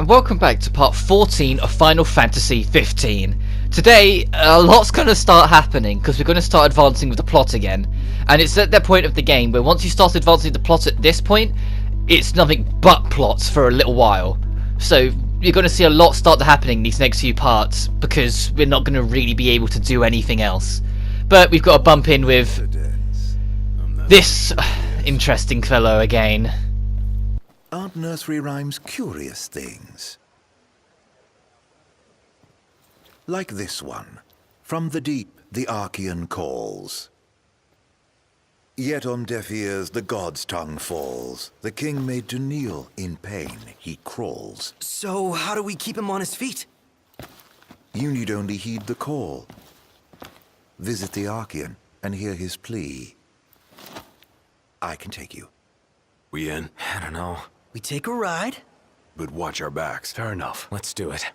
and welcome back to part 14 of Final Fantasy 15. Today, a lot's going to start happening, because we're going to start advancing with the plot again. And it's at that point of the game where once you start advancing the plot at this point, it's nothing but plots for a little while. So, you're going to see a lot start happening these next few parts, because we're not going to really be able to do anything else. But we've got to bump in with this interesting fellow again. Aren't nursery rhymes curious things? Like this one. From the deep the Archean calls. Yet on deaf ears the god's tongue falls. The king made to kneel, in pain he crawls. So how do we keep him on his feet? You need only heed the call. Visit the Archean and hear his plea. I can take you. We in? I don't know. We take a ride? But watch our backs. Fair enough. Let's do it.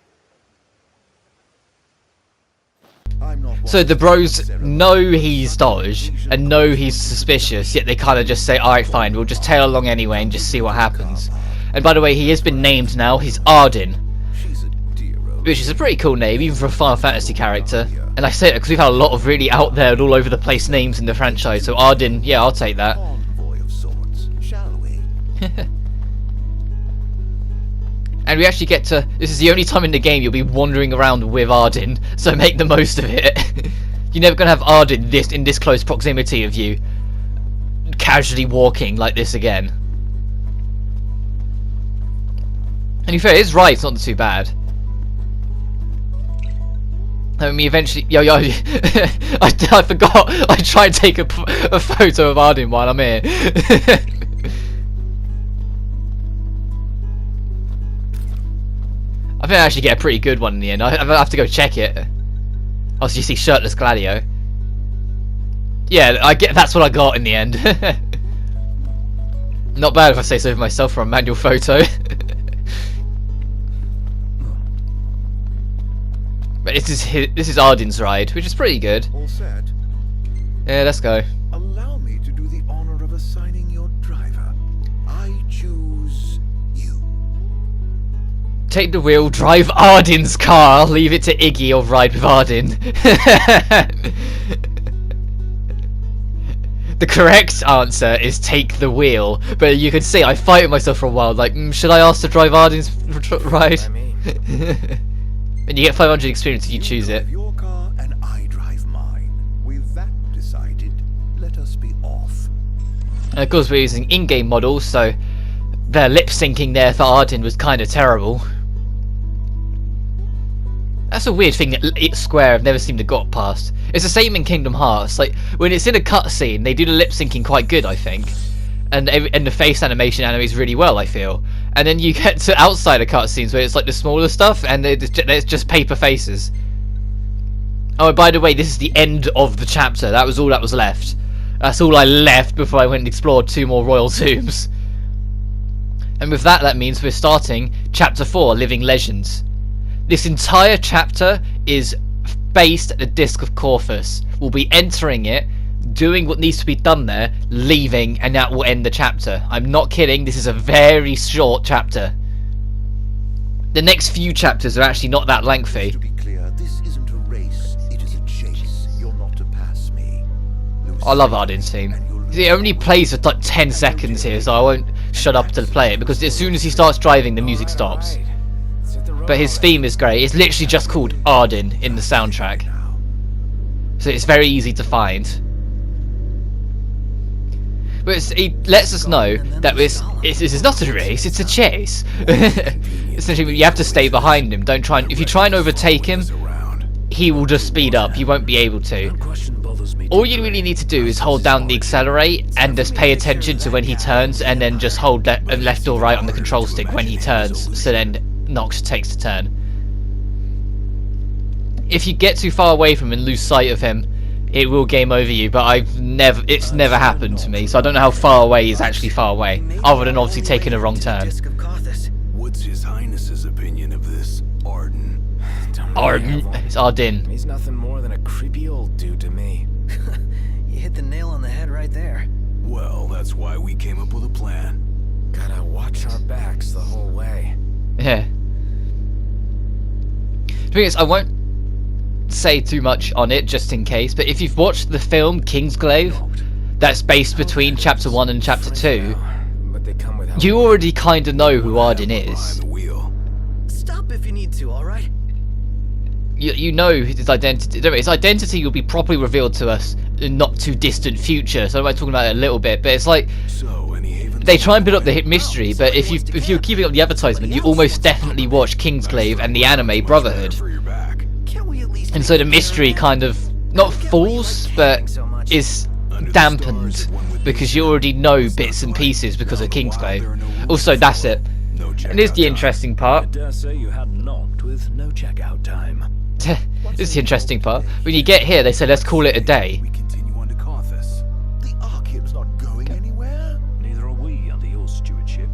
So the bros know he's dodge and know he's suspicious, yet they kind of just say, alright fine, we'll just tail along anyway and just see what happens. And by the way, he has been named now, he's Arden, which is a pretty cool name, even for a Final Fantasy character. And I say that because we've had a lot of really out there and all over the place names in the franchise, so Arden, yeah, I'll take that. And we actually get to, this is the only time in the game you'll be wandering around with Arden, so make the most of it. You're never going to have Arden in this close proximity of you, casually walking like this again. And to be fair, his ride's not too bad. I mean, eventually, I forgot, I tried to take a photo of Arden while I'm here. I think I actually get a pretty good one in the end. I have to go check it. Oh, so you see shirtless Gladio. Yeah, that's what I got in the end. Not bad if I say so for myself for a manual photo. But this is Arden's ride, which is pretty good. All set. Yeah, let's go. Allow me to do the honor of assigning your driver. I choose you. Take the wheel, drive Arden's car, leave it to Iggy or ride with Arden. The correct answer is take the wheel, but you can see I fight with myself for a while, like, should I ask to drive Arden's ride? And you get 500 experience if you choose it. Your car and I drive mine. With that decided, let us be off. And of course we're using in-game models, so the lip syncing there for Arden was kind of terrible. That's a weird thing that Square have never seemed to got past. It's the same in Kingdom Hearts. Like when it's in a cutscene, they do the lip syncing quite good, I think, and the face animation animates really well, I feel. And then you get to outside of cutscenes where it's like the smaller stuff, and it's just paper faces. Oh, and by the way, this is the end of the chapter. That was all that was left. That's all I left before I went and explored 2 more royal tombs. And with that, that means we're starting Chapter 4, Living Legends. This entire chapter is based at the Disc of Corphus. We'll be entering it, doing what needs to be done there, leaving, and that will end the chapter. I'm not kidding, this is a very short chapter. The next few chapters are actually not that lengthy. To be clear, this isn't a race, it is a chase. You're not to pass me. I love Arden's theme. It only plays for like 10 seconds here, so I won't shut up to play it, because as soon as he starts driving, the music stops. But his theme is great. It's literally just called Arden in the soundtrack. So it's very easy to find. But he lets us know that this is not a race, it's a chase. Essentially, you have to stay behind him. Don't try. If you try and overtake him, he will just speed up. You won't be able to. All you really need to do is hold down the accelerate and just pay attention to when he turns, and then just hold left or right on the control stick when he turns. So then Nox takes the turn. If you get too far away from him and lose sight of him, it will game over you, but it's never happened to me, so I don't know how far away is actually far away, other than obviously taking a wrong turn. What's His Highness's opinion of this Arden? Arden? It's Arden. He's nothing more than a creepy old dude to me. You hit the nail on the head right there. Well, that's why we came up with a plan. Gotta watch our backs the whole way. Yeah. The thing is, I won't say too much on it just in case, but if you've watched the film Kingsglaive, that's based between chapter 1 and chapter 2, But they come with you already kind of know who Arden is. Behind the wheel. Stop if you need to, alright? You know his identity. His identity will be properly revealed to us in not too distant future, so I might talk about it a little bit, but it's like, So, any havens they try and build up the hit mystery, but if you're keeping up the advertisement, you almost definitely watch Kingsglaive and the anime Brotherhood. for your back. Can't we at least And so the mystery kind of, not falls, but is dampened, because you already know bits and pieces because of Kingsglaive. Also, that's it. No And here's the interesting part. Dare say you had knocked with no checkout time. This is the interesting part. When you get here, they say, let's call it a day. We continue on to Carthus. The Archean's not going anywhere. Neither are we under your stewardship.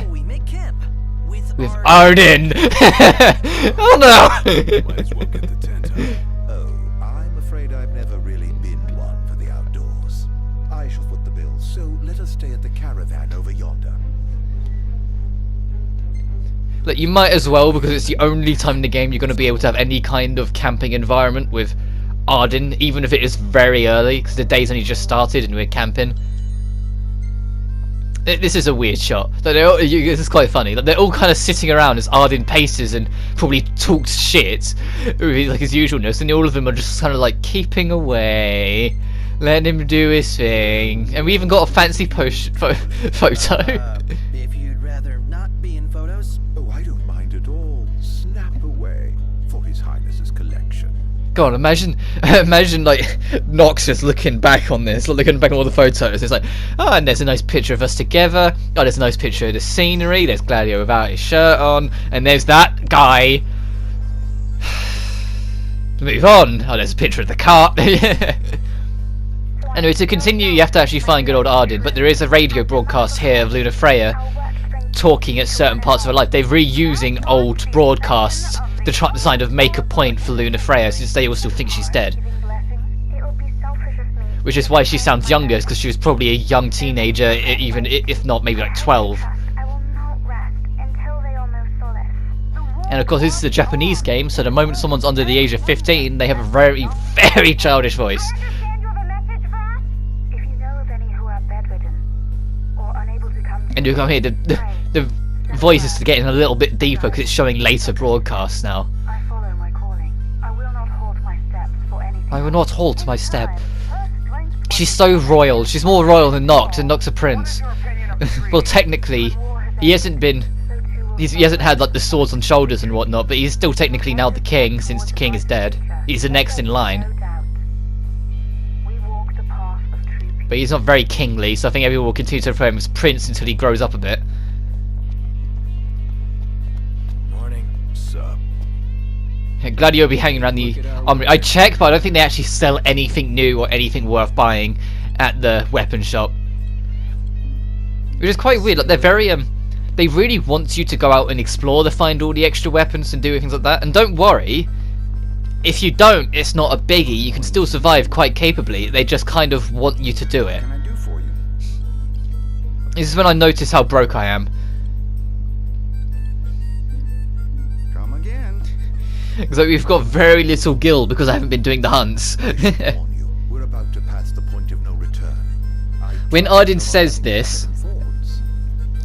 we make camp with Arden! Oh no! Might as well get the tent up. Oh, I'm afraid I've never really been one for the outdoors. I shall foot the bill, so let us stay at the caravan over yonder. Look, you might as well, because it's the only time in the game you're going to be able to have any kind of camping environment with Arden, even if it is very early, because the day's only just started and we're camping. This is a weird shot. This is quite funny. They're all kind of sitting around as Arden paces and probably talks shit, like his usualness, and all of them are just kind of like keeping away, letting him do his thing. And we even got a fancy photo. if you'd rather not be in photos. Oh, I don't mind at all. Snap away for His Highness's collection. God, imagine like Nox just looking back on this, looking back on all the photos. It's like, oh, and there's a nice picture of us together. Oh, there's a nice picture of the scenery. There's Gladio without his shirt on, and there's that guy. Move on. Oh, there's a picture of the cart. Anyway, to continue, you have to actually find good old Arden, but there is a radio broadcast here of Luna Freya talking at certain parts of her life. They're reusing old broadcasts to try to kind of make a point for Luna Freya, since they all still think she's dead. Which is why she sounds younger, because she was probably a young teenager, even if not maybe like 12. And of course, this is a Japanese game, so the moment someone's under the age of 15, they have a very, very childish voice. And you come here, the voice is getting a little bit deeper because it's showing later broadcasts now. I follow my calling. I will not halt my steps for anything. I will not halt my step. She's so royal. She's more royal than Noct, and Noct's a prince. Well, technically, he hasn't had like the swords on shoulders and whatnot, but he's still technically now the king, since the king is dead. He's the next in line. But he's not very kingly, so I think everyone will continue to refer him as prince until he grows up a bit. Morning. Sup? Gladio will be hanging around the armory. I checked, but I don't think they actually sell anything new or anything worth buying at the weapon shop. Which is quite weird. Like, they're very they really want you to go out and explore to find all the extra weapons and do things like that. And don't worry, if you don't, it's not a biggie. You can still survive quite capably. They just kind of want you to do it. What can I do for you? This is when I notice how broke I am. Come again. So we've got very little gil because I haven't been doing the hunts. Warn you, we're about to pass the point of no return. When Arden says this,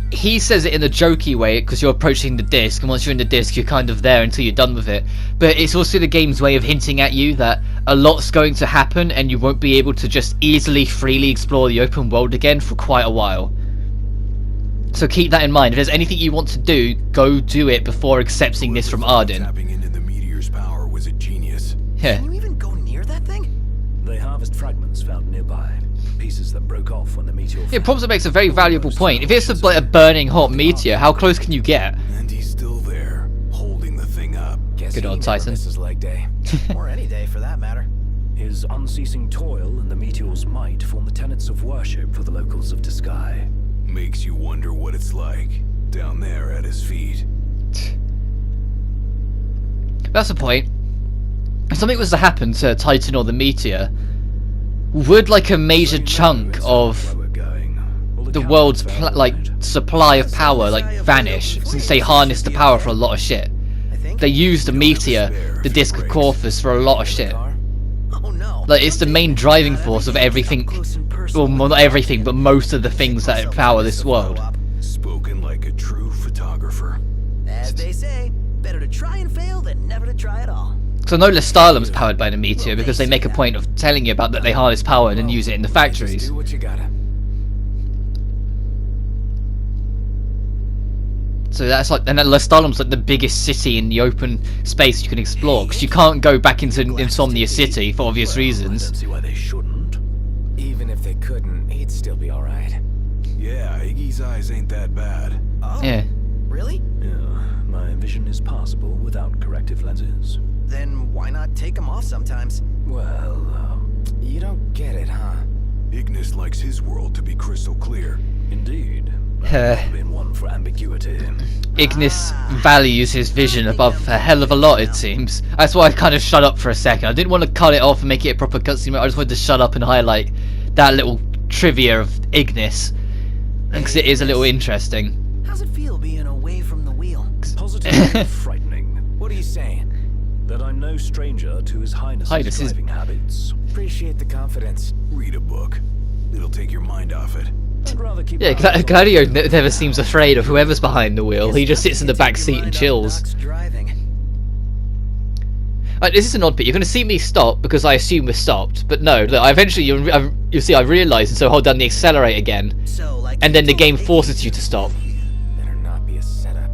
he says it in a jokey way because you're approaching the disc, and once you're in the disc you're kind of there until you're done with it. But it's also the game's way of hinting at you that a lot's going to happen and you won't be able to just easily, freely explore the open world again for quite a while. So keep that in mind. If there's anything you want to do, go do it before accepting this from Arden. Tapping into the meteor's power was a genius. Yeah. Can you even go near that thing? They harvest fragments found nearby. Pieces that broke off when the meteor Yeah, Probs makes a very valuable point. If it's like a burning hot meteor, how close can you get? And he's still there, holding the thing up. Guess Good he old never Titan. misses leg day. Or any day for that matter. His unceasing toil and the meteor's might form the tenets of worship for the locals of Disguise. Makes you wonder what it's like down there at his feet. That's the point. If something was to happen to Titan or the meteor, would like a major chunk of Where we're going. All the camp world's failed like out. supply of power like vanish, since they harness the power for a lot of shit? I think they use the meteor, the disc of Corphus, for a lot of shit. Oh no. Like, it's the main driving force of everything. Well, not everything, but most of the things that power this world. Spoken like a true photographer. As they say, better to try and fail than never to try at all. So I know Lestalum's powered by the meteor because they make a point of telling you about that they harness power and then use it in the factories. Do what you gotta. So that's like, and Lestalum's like the biggest city in the open space you can explore, because you can't go back into Insomnia City for obvious I don't reasons. see why they shouldn't. Even if they couldn't, he'd still be alright. Yeah, Iggy's eyes ain't that bad. Oh, Yeah. really? Yeah, my vision is passable without corrective lenses. Then why not take them off sometimes? Well, You don't get it, huh? Ignis likes his world to be crystal clear. indeed. I've been one for ambiguity. Ignis values his vision above a hell of a lot, it seems. That's why I kind of shut up for a second. I didn't want to cut it off and make it a proper cutscene. I just wanted to shut up and highlight that little trivia of Ignis, because it is a little interesting. How's it feel being away from the wheel? Positively frightening. What are you saying? That I'm no stranger to His Highness's Highness's- driving habits. Appreciate the confidence. Read a book. It'll take your mind off it. I'd rather keep Yeah, my eyes on Gladio never seems afraid of whoever's behind the wheel. He just sits in the back seat and chills. Driving. This is an odd bit. You're going to see me stop because I assume we're stopped, but no. Look, eventually you'll see I realise, and so hold down the accelerate again, So, like, and then the game forces you to stop. better not be a setup.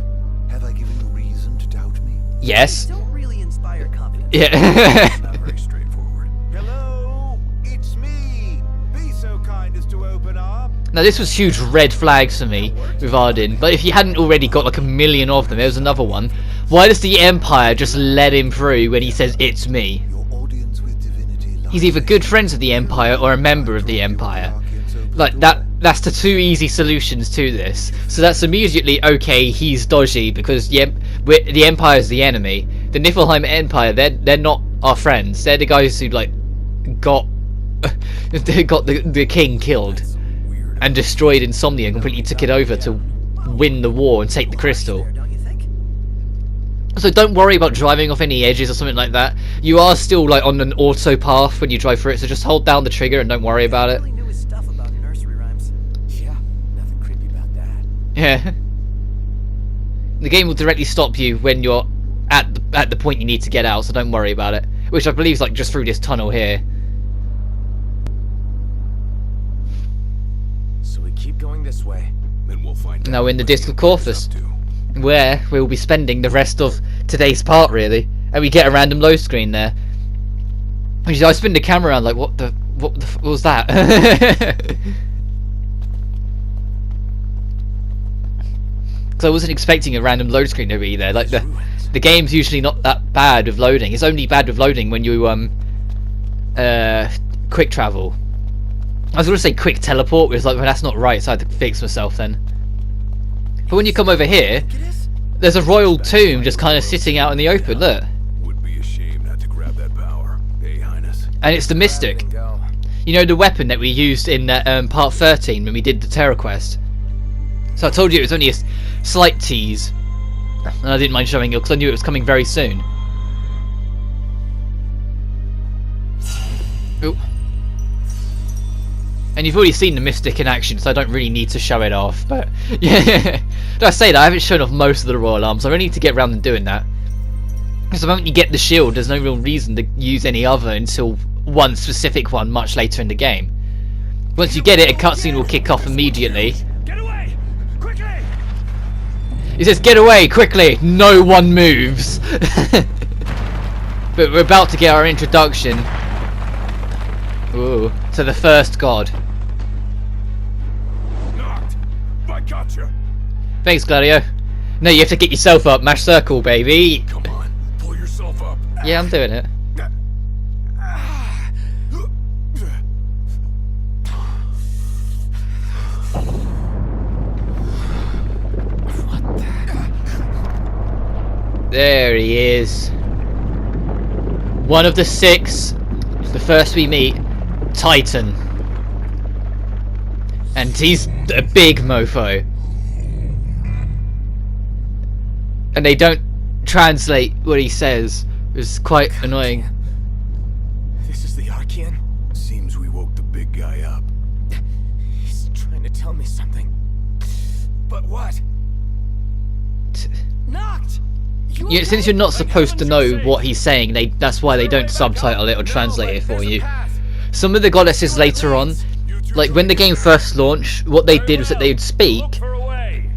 Have I given you reason to doubt me? Yes. Don't really inspire confidence. Yeah. Not very straightforward. Hello, it's me. Be so kind as to open up. Now this was huge red flags for me with Arden, but if you hadn't already got like a million of them, there was another one. Why does the Empire just let him through when he says it's me? Your audience with divinity. He's either good friends with the Empire or a member of the Empire. Like that's the two easy solutions to this. So that's immediately okay, he's dodgy because the Empire is the enemy. The Niflheim Empire, they're not our friends. They're the guys who like got the king killed and destroyed Insomnia and completely took it over to win the war and take the crystal. Don't you think? So don't worry about driving off any edges or something like that. You are still like on an auto path when you drive through it, so just hold down the trigger and don't worry about it. Really knew his stuff about nursery rhymes. Yeah, nothing creepy about that. Yeah. The game will directly stop you when you're at the point you need to get out, so don't worry about it. Which I believe is like just through this tunnel here. So we keep going this way. Then we'll find Now out in the what Disc of Empire's Corphus, up to. where we'll be spending the rest of today's part, really. And we get a random load screen there. Which is, I spin the camera around like, what was that? Because I wasn't expecting a random load screen to be there. Like the game's usually not that bad with loading. It's only bad with loading when you quick travel. I was going to say quick teleport, but it's like, well, that's not right, so I had to fix myself then. But when you come over here, there's a royal tomb just kind of sitting out in the open, look. Would be a shame not to grab that power, Highness. And it's the Mystic. Go. You know, the weapon that we used in part 13 when we did the Terror Quest. So I told you it was only a slight tease. And I didn't mind showing it because I knew it was coming very soon. Ooh. And you've already seen the Mystic in action, so I don't really need to show it off. But yeah, did I say that? I haven't shown off most of the royal arms. I only need to get around and doing that. Because the moment you get the shield, there's no real reason to use any other until one specific one much later in the game. Once you get it, a cutscene will kick off immediately. Get away! Quickly! He says, "Get away quickly!" No one moves. But we're about to get our introduction. Ooh, to the first god. Knocked! I gotcha! Thanks, Gladio. No, you have to get yourself up. Mash circle, baby. Come on, pull yourself up. Yeah, I'm doing it. There he is. One of the 6. The first we meet. Titan. And he's a big mofo. And they don't translate what he says. It's quite annoying. This is the Archean? Seems we woke the big guy up. He's trying to tell me something. But what? Knocked! Yeah, since you're not supposed to know what he's saying, that's why they don't subtitle it or translate it for you. Some of the goddesses later on, like when the game first launched, what they did was that they would speak,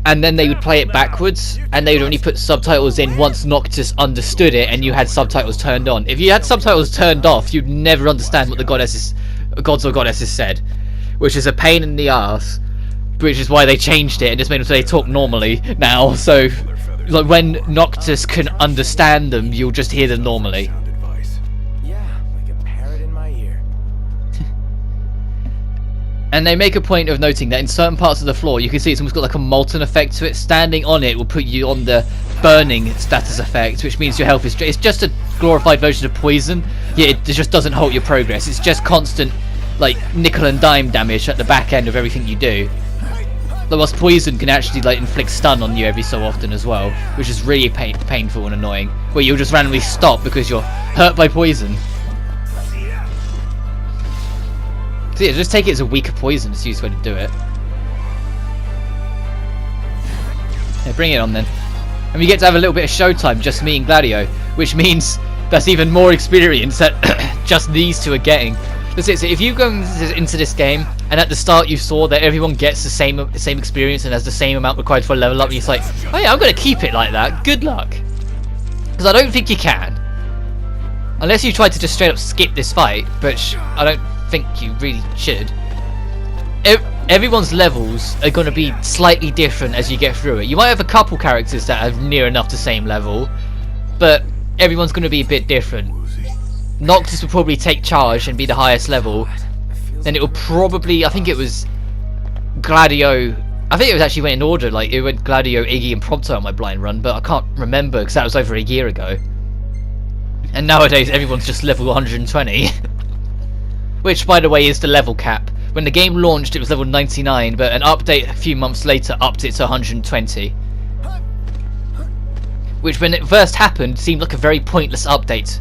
and then they would play it backwards, and they would only put subtitles in once Noctis understood it and you had subtitles turned on. If you had subtitles turned off, you'd never understand what the gods or goddesses said, which is a pain in the ass, which is why they changed it and just made them so they talk normally now, so like when Noctis can understand them, you'll just hear them normally. Yeah, like a parrot in my ear. And they make a point of noting that in certain parts of the floor you can see it's almost got like a molten effect to it. Standing on it will put you on the burning status effect, which means your health is it's just a glorified version of poison. Yeah, it just doesn't halt your progress. It's just constant like nickel and dime damage at the back end of everything you do. Whilst poison can actually like inflict stun on you every so often as well, which is really painful and annoying, where you'll just randomly stop because you're hurt by poison. So yeah, just take it as a weaker poison. It's the easiest way to do it. Yeah, bring it on then. And we get to have a little bit of showtime, just me and Gladio, which means that's even more experience that just these two are getting. That's it. So if you go into this game and at the start you saw that everyone gets the same experience and has the same amount required for a level up, and you're like, oh yeah, I'm gonna keep it like that. Good luck. Because I don't think you can, unless you try to just straight up skip this fight, which I don't think you really should. Everyone's levels are going to be slightly different as you get through it. You might have a couple characters that are near enough the same level, but everyone's going to be a bit different. Noctis will probably take charge and be the highest level. Then it will probably, I think it was Gladio. I think it was actually went in order. Like it went Gladio, Iggy, and Prompto on my blind run, but I can't remember because that was over a year ago. And nowadays everyone's just level 120. Which, by the way, is the level cap. When the game launched, it was level 99, but an update a few months later upped it to 120. Which, when it first happened, seemed like a very pointless update.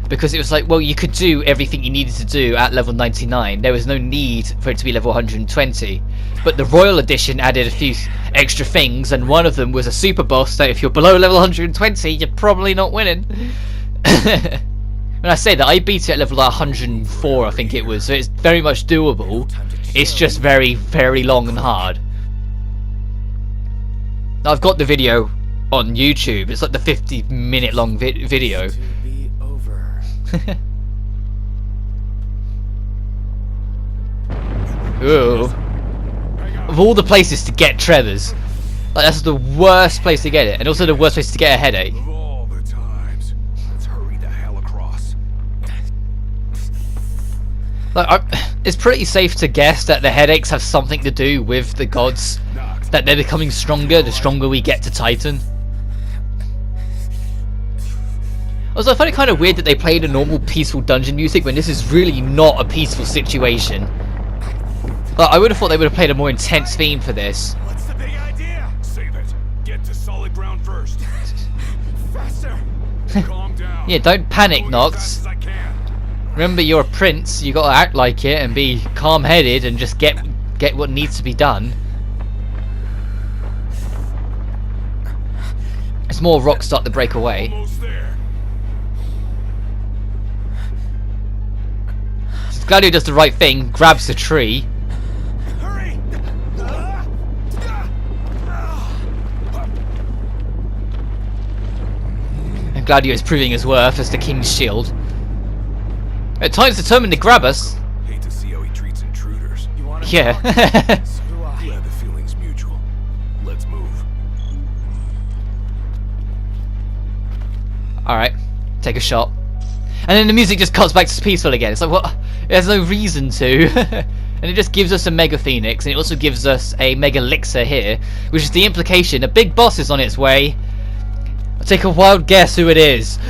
Because it was like, well, you could do everything you needed to do at level 99. There was no need for it to be level 120. But the Royal Edition added a few extra things, and one of them was a super boss that if you're below level 120, you're probably not winning. When I say that, I beat it at level 104, I think it was, so it's very much doable. It's just very, very long and hard. Now, I've got the video on YouTube. It's like the 50-minute long video. Ooh. Of all the places to get Trevor's, like that's the worst place to get it, and also the worst place to get a headache. Of all the times, let's hurry the hell across. Like, it's pretty safe to guess that the headaches have something to do with the gods, that they're becoming stronger the stronger we get to Titan. Also, I find it kind of weird that they played a normal peaceful dungeon music when this is really not a peaceful situation. Like, I would have thought they would have played a more intense theme for this. What's the big idea? Save it. Get to solid ground first. Faster. Calm down. Yeah, don't panic, Going Nox. as fast as I can. Remember, you're a prince. You gotta act like it and be calm-headed and just get what needs to be done. It's more rocks start to break away. Almost there. Gladio does the right thing, grabs the tree. Hurry. And Gladio is proving his worth as the king's shield. At times determined to grab us. Hate to see how he treats intruders. You want to Yeah. So do I. Glad the feeling's mutual. Let's move. Alright, take a shot. And then the music just cuts back to peaceful again. It's like, what? There's no reason to. And it just gives us a Mega Phoenix, and it also gives us a Mega Elixir here, which is the implication a big boss is on its way. I'll take a wild guess who it is.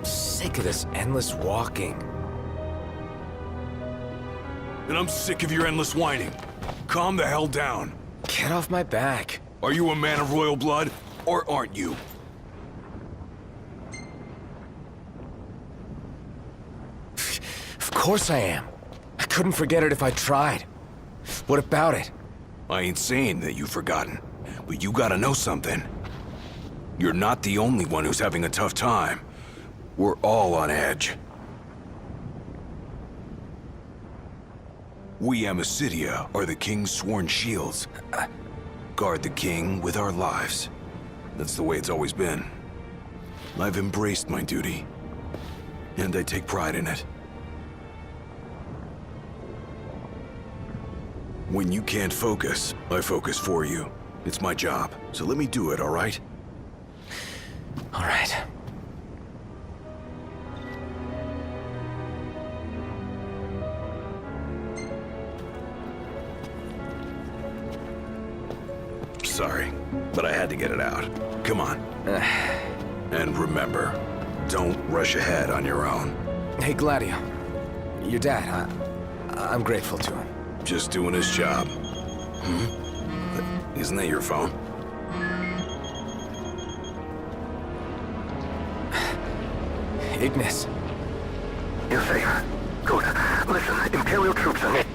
Sick of this endless walking. And I'm sick of your endless whining. Calm the hell down. Get off my back. Are you a man of royal blood? Or aren't you? Of course I am. I couldn't forget it if I tried. What about it? I ain't saying that you've forgotten, but you gotta know something. You're not the only one who's having a tough time. We're all on edge. We Amicitia are the King's sworn shields. Guard the King with our lives. That's the way it's always been. I've embraced my duty, and I take pride in it. When you can't focus, I focus for you. It's my job, so let me do it, all right? All right. Sorry, but I had to get it out. Come on. And remember, don't rush ahead on your own. Hey, Gladio. Your dad, I'm grateful to him. Just doing his job. But isn't that your phone? Ignis. You're safe. Good. Listen, Imperial troops are near.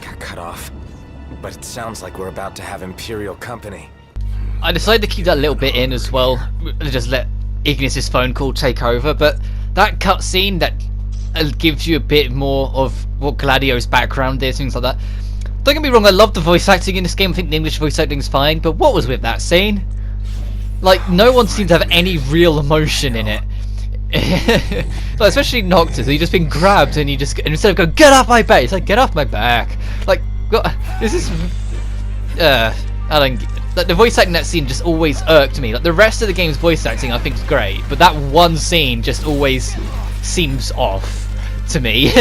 Got cut off. But it sounds like we're about to have Imperial company. I decided to keep that little bit in as well, just let Ignis's phone call take over, but that cutscene that gives you a bit more of what Gladio's background is, things like that. Don't get me wrong, I love the voice acting in this game, I think the English voice acting is fine, but what was with that scene? Like, no one seemed to have any real emotion in it. Like, especially Noctis, he's just been grabbed and and instead of going, get off my back, he's like, get off my back. Like, this is... I don't... Like, the voice acting in that scene just always irked me. Like, the rest of the game's voice acting I think is great, but that one scene just always seems off to me.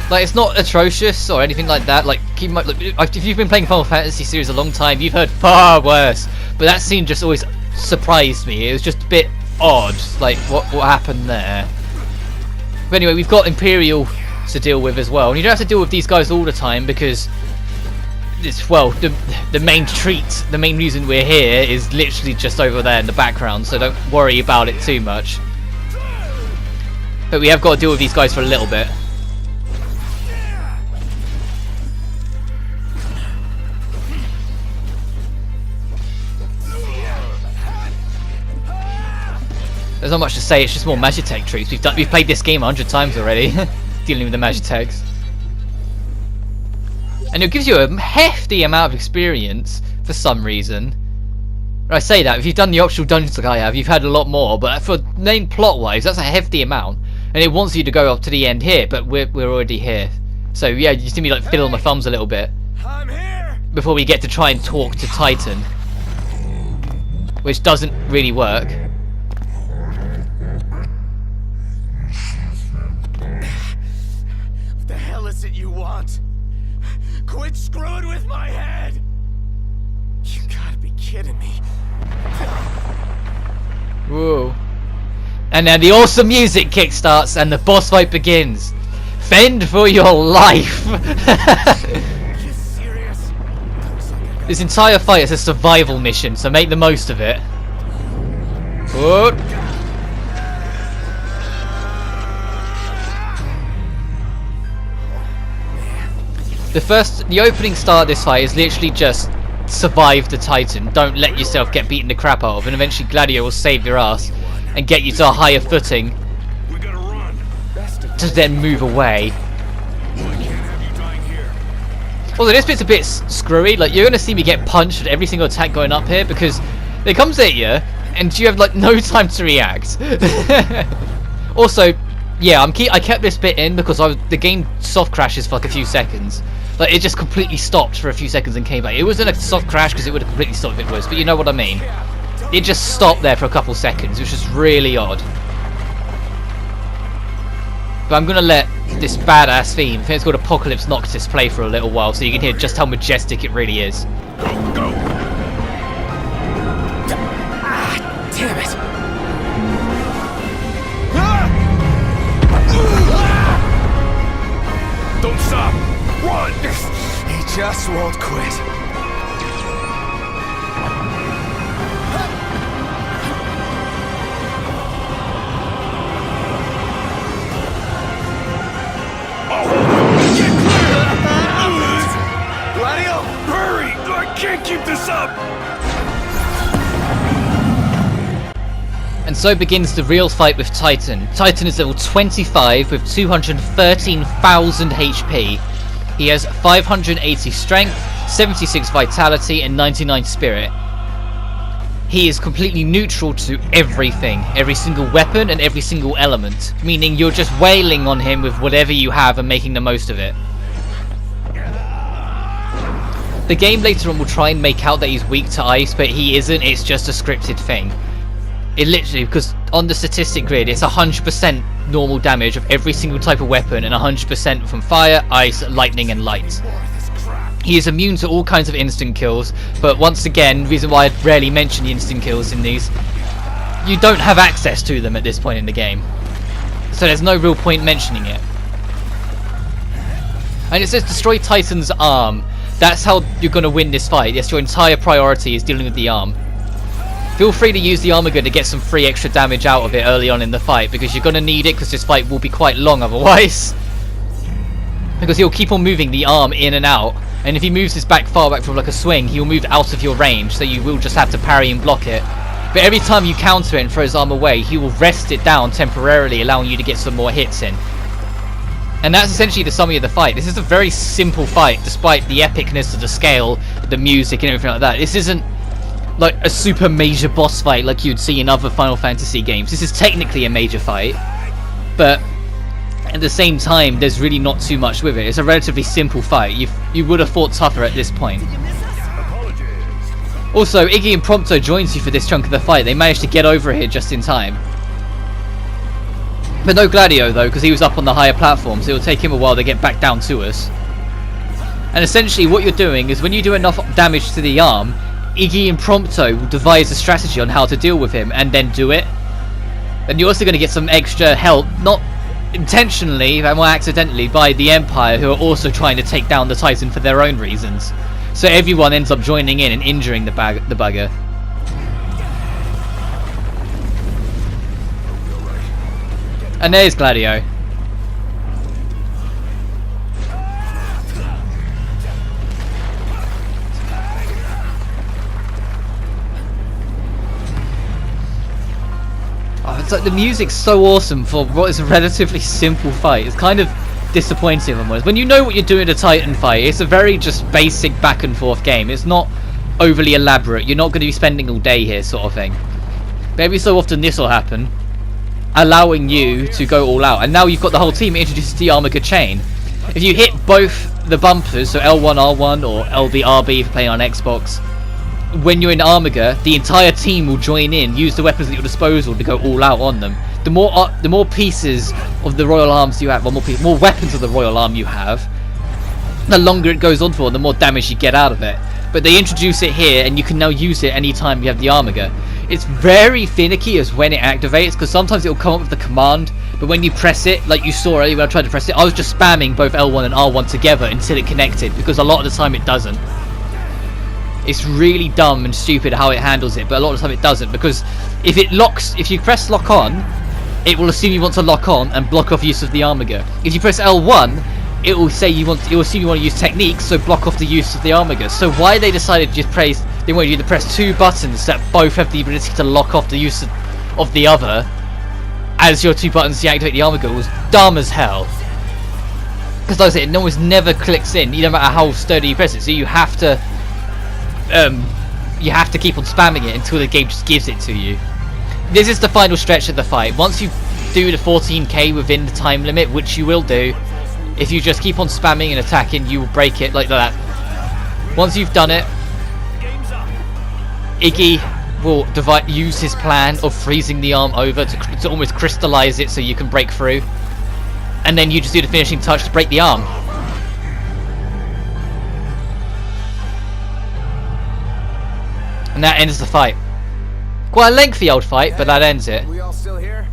Like, it's not atrocious or anything like that. Like, keep in mind, like, if you've been playing Final Fantasy series a long time, you've heard far worse. But that scene just always surprised me. It was just a bit odd, like what happened there. But anyway, we've got Imperial to deal with as well, and you don't have to deal with these guys all the time because it's, well, the main treat, the main reason we're here is literally just over there in the background, so don't worry about it too much. But we have got to deal with these guys for a little bit. There's not much to say, it's just more Magitech troops. We've played this game 100 times already, dealing with the Magitechs. And it gives you a hefty amount of experience for some reason. I say that, if you've done the optional dungeons like I have, you've had a lot more, but for main plot-wise, that's a hefty amount. And it wants you to go up to the end here, but we're already here. So yeah, you see me like fiddling my thumbs a little bit. I'm here! Before we get to try and talk to Titan. Which doesn't really work. What the hell is it you want? Quit screwing with my head! You gotta be kidding me. Whoa. And then the awesome music kickstarts and the boss fight begins. Fend for your life! You serious? This entire fight is a survival mission, so make the most of it. Whoa. The opening start of this fight is literally just survive the Titan. Don't let yourself get beaten the crap out of, and eventually Gladio will save your ass and get you to a higher footing We gotta run. to then move away. I can't have you dying here. Although this bit's a bit screwy, like you're gonna see me get punched at every single attack going up here because it comes at you and you have like no time to react. Also, yeah, I kept this bit in because the game soft crashes for like a few seconds. Like it just completely stopped for a few seconds and came back. It wasn't a soft crash because it would have completely stopped if it was, but you know what I mean. It just stopped there for a couple seconds, which is really odd. But I'm gonna let this badass theme, I think it's called Apocalypse Noctis, play for a little while so you can hear just how majestic it really is. Go, go. Damn it! just won't quit. Gladio! Hurry! I can't keep this up! And so begins the real fight with Titan. Titan is level 25 with 213,000 HP. He has 580 strength, 76 vitality and 99 spirit. He is completely neutral to everything, every single weapon and every single element, meaning you're just wailing on him with whatever you have and making the most of it. The game later on will try and make out that he's weak to ice, but he isn't, it's just a scripted thing. It literally, because on the statistic grid, it's 100% normal damage of every single type of weapon and 100% from fire, ice, lightning and light. He is immune to all kinds of instant kills, but once again, the reason why I rarely mention the instant kills in these, you don't have access to them at this point in the game. So there's no real point mentioning it. And it says destroy Titan's arm. That's how you're going to win this fight. Yes, your entire priority is dealing with the arm. Feel free to use the armor gun to get some free extra damage out of it early on in the fight, because you're going to need it, because this fight will be quite long otherwise. Because he'll keep on moving the arm in and out, and if he moves his back far back from like a swing, he'll move out of your range, so you will just have to parry and block it. But every time you counter it and throw his arm away, he will rest it down temporarily, allowing you to get some more hits in. And that's essentially the summary of the fight. This is a very simple fight, despite the epicness of the scale, the music and everything like that. This isn't like a super major boss fight like you'd see in other Final Fantasy games. This is technically a major fight, but at the same time, there's really not too much with it. It's a relatively simple fight. You would have fought tougher at this point. Also, Iggy and Prompto joins you for this chunk of the fight. They managed to get over here just in time. But no Gladio though, because he was up on the higher platform, so it'll take him a while to get back down to us. And essentially what you're doing is when you do enough damage to the arm, Iggy and Prompto will devise a strategy on how to deal with him and then do it. And you're also going to get some extra help, not intentionally, but more accidentally, by the Empire, who are also trying to take down the Titan for their own reasons. So everyone ends up joining in and injuring the bugger. And there's Gladio. Oh, it's like the music's so awesome for what is a relatively simple fight. It's kind of disappointing almost. When you know what you're doing in a Titan fight, it's a very just basic back and forth game. It's not overly elaborate. You're not going to be spending all day here sort of thing. But every so often this will happen, allowing you to go all out. And now you've got the whole team. It introduces the Armiger chain. If you hit both the bumpers, so L1 R1 or LB RB if you're playing on Xbox, when you're in Armiger, the entire team will join in, use the weapons at your disposal to go all out on them. The more pieces of the Royal Arms you have, or more weapons of the Royal Arm you have, the longer it goes on for, the more damage you get out of it. But they introduce it here, and you can now use it anytime you have the Armiger. It's very finicky as when it activates, because sometimes it'll come up with the command, but when you press it, like you saw earlier when I tried to press it, I was just spamming both L1 and R1 together until it connected, because a lot of the time it doesn't. It's really dumb and stupid how it handles it, but a lot of the time it doesn't, because if you press lock on, it will assume you want to lock on and block off use of the Armiger. If you press L1, it will assume you want to use techniques, so block off the use of the Armiger. So why they decided to just they wanted you to press two buttons that both have the ability to lock off the use of the other as your two buttons to activate the Armiger was dumb as hell. Because like I said, it almost never clicks in, no matter how sturdy you press it. So you have to keep on spamming it until the game just gives it to you. This is the final stretch of the fight. Once you do the 14k within the time limit, which you will do, if you just keep on spamming and attacking, you will break it like that. Once you've done it, Iggy will use his plan of freezing the arm over to almost crystallize it so you can break through. And then you just do the finishing touch to break the arm. And that ends the fight. Quite a lengthy old fight, but that ends it. We all still here?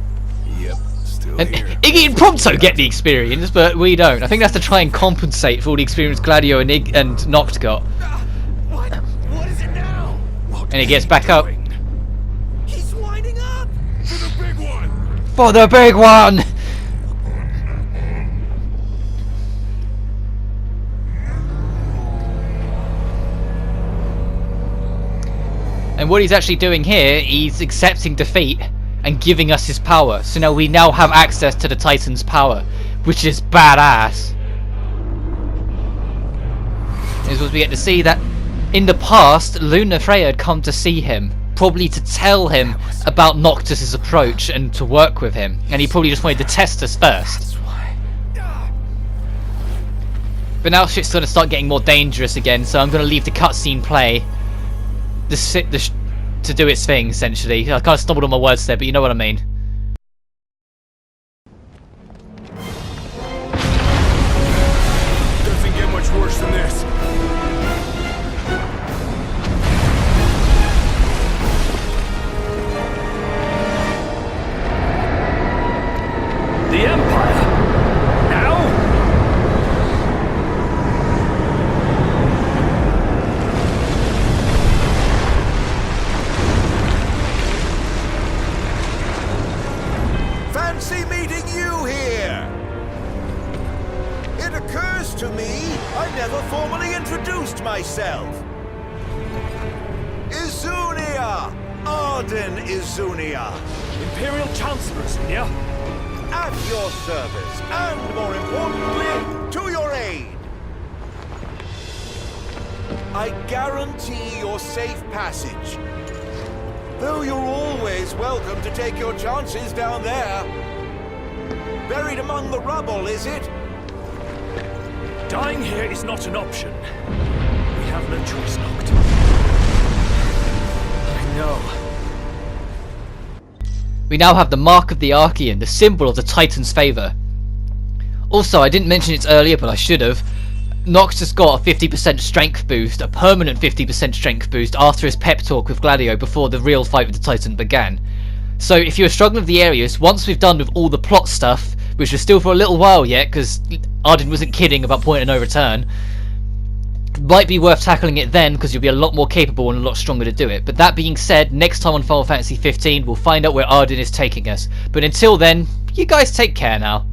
Yep, still And Iggy and Prompto get the experience, but we don't. I think that's to try and compensate for all the experience Gladio and Noct got. What is it now? And he gets back up. He's winding up! For the big one! For the big one! And what he's actually doing here, he's accepting defeat and giving us his power. So now we now have access to the Titan's power, which is badass. Is what we get to see that in the past, Luna Freya had come to see him, probably to tell him about Noctis's approach and to work with him. And he probably just wanted to test us first. But now shit's going to start getting more dangerous again, so I'm going to leave the cutscene play. To do its thing, essentially. I kind of stumbled on my words there, but you know what I mean. Doesn't get much worse than this. The Empire! Now? Fancy meeting you here! It occurs to me I never formally introduced myself. Izunia! Arden Izunia! Imperial Chancellor, Izunia. At your service, and more importantly, to your aid. I guarantee your safe passage. Though you're always welcome to take your chances down there. Buried among the rubble, is it? Dying here is not an option. We have no choice, Noct. I know. We now have the Mark of the Archean, the symbol of the Titan's favour. Also, I didn't mention it earlier, but I should have. Noct has got a 50% strength boost, a permanent 50% strength boost after his pep talk with Gladio before the real fight with the Titan began. So if you're struggling with the areas, once we've done with all the plot stuff, which is still for a little while yet, because Arden wasn't kidding about point of no return, might be worth tackling it then, because you'll be a lot more capable and a lot stronger to do it. But that being said, next time on Final Fantasy 15, we'll find out where Arden is taking us. But until then, you guys take care now.